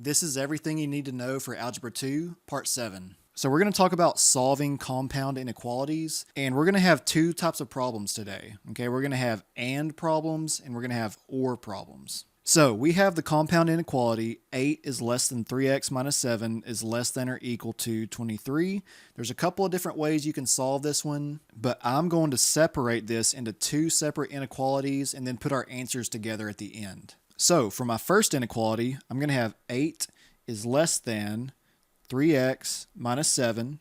This is everything you need to know for Algebra 2, Part 7. So we're going to talk about solving compound inequalities, and we're going to have two types of problems today. Okay, we're going to have AND problems, and we're going to have OR problems. So we have the compound inequality 8 is less than 3x minus 7 is less than or equal to 23. There's a couple of different ways you can solve this one, but I'm going to separate this into two separate inequalities and then put our answers together at the end. So for my first inequality, I'm going to have 8 is less than 3x minus 7.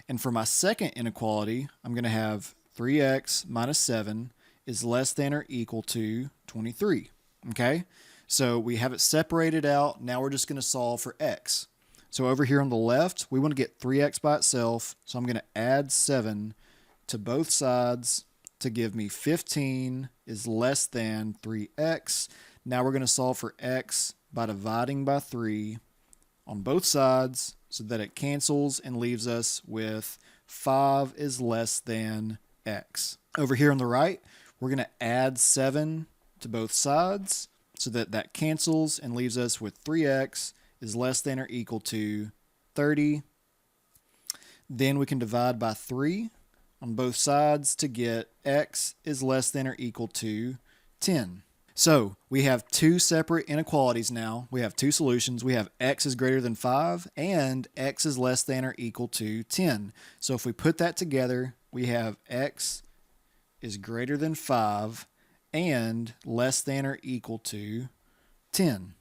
And for my second inequality, I'm going to have 3x minus 7 is less than or equal to 23. Okay, so we have it separated out. Now we're just going to solve for x. So over here on the left, we want to get 3x by itself. So I'm going to add 7 to both sides to give me 15 is less than 3x. Now we're going to solve for x by dividing by 3 on both sides so that it cancels and leaves us with 5 is less than x. Over here on the right, we're going to add 7 to both sides so that that cancels and leaves us with 3x is less than or equal to 30. Then we can divide by 3 on both sides to get x is less than or equal to 10. So we have two separate inequalities now. We have two solutions. We have x is greater than 5 and x is less than or equal to 10. So if we put that together, we have x is greater than 5 and less than or equal to 10.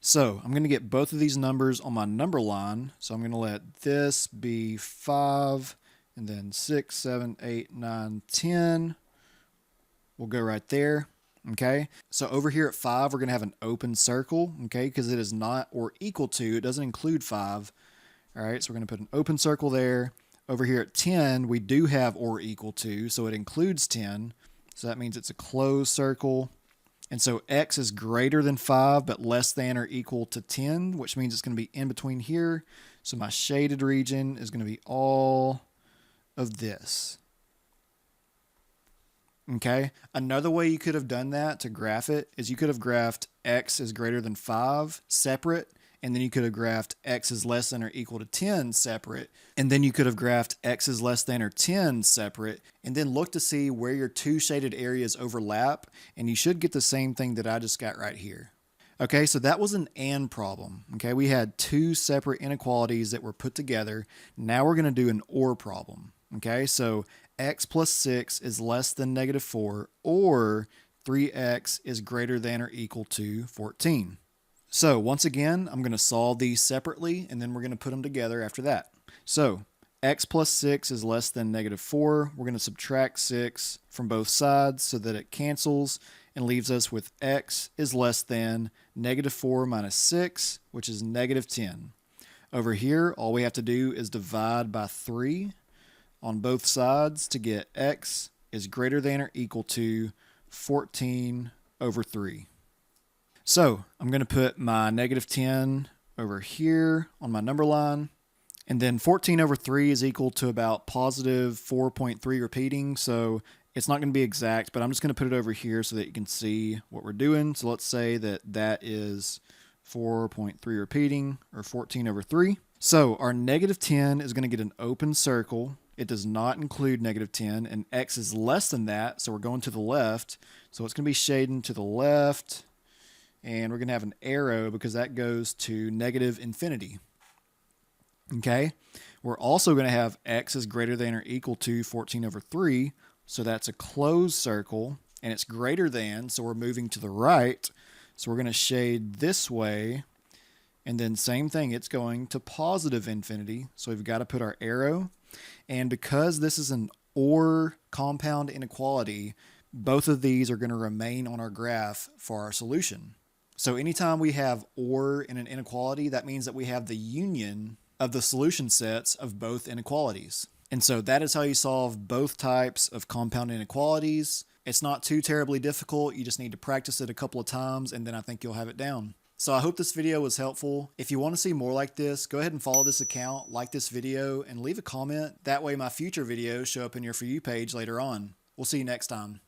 So I'm going to get both of these numbers on my number line. So I'm going to let this be 5 and then 6, 7, 8, 9, 10. We'll go right there. Okay, so over here at 5, we're going to have an open circle, okay, because it is not or equal to, it doesn't include 5. All right, so we're going to put an open circle there. Over here at 10, we do have or equal to, so it includes 10. So that means it's a closed circle. And so x is greater than 5, but less than or equal to 10, which means it's going to be in between here. So my shaded region is going to be all of this. Okay, another way you could have done that to graph it is you could have graphed x is greater than 5 separate, and then you could have graphed x is less than or equal to 10 separate, and then you could have graphed x is less than or 10 separate, and then look to see where your two shaded areas overlap, and you should get the same thing that I just got right here. Okay, so that was an AND problem. Okay, we had two separate inequalities that were put together. Now we're going to do an OR problem. Okay, so x plus 6 is less than negative 4, or 3x is greater than or equal to 14. So once again, I'm going to solve these separately, and then we're going to put them together after that. So x plus 6 is less than negative 4. We're going to subtract 6 from both sides so that it cancels and leaves us with x is less than negative 4 minus 6, which is negative 10. Over here, all we have to do is divide by 3 on both sides to get x is greater than or equal to 14 over 3. So I'm going to put my negative 10 over here on my number line, and then 14 over 3 is equal to about positive 4.3 repeating, so it's not going to be exact, but I'm just going to put it over here so that you can see what we're doing. So let's say that that is 4.3 repeating, or 14 over 3. So our negative 10 is going to get an open circle. It does not include negative 10, and x is less than that, so we're going to the left. So it's going to be shading to the left, and we're going to have an arrow because that goes to negative infinity. Okay, we're also going to have x is greater than or equal to 14 over 3, so that's a closed circle, and it's greater than, so we're moving to the right. So we're going to shade this way, and then same thing, it's going to positive infinity, so we've got to put our arrow. And because this is an OR compound inequality, both of these are going to remain on our graph for our solution. So anytime we have OR in an inequality, that means that we have the union of the solution sets of both inequalities. And so that is how you solve both types of compound inequalities. It's not too terribly difficult. You just need to practice it a couple of times, and then I think you'll have it down. So I hope this video was helpful. If you want to see more like this, go ahead and follow this account, like this video, and leave a comment. That way my future videos show up in your For You page later on. We'll see you next time.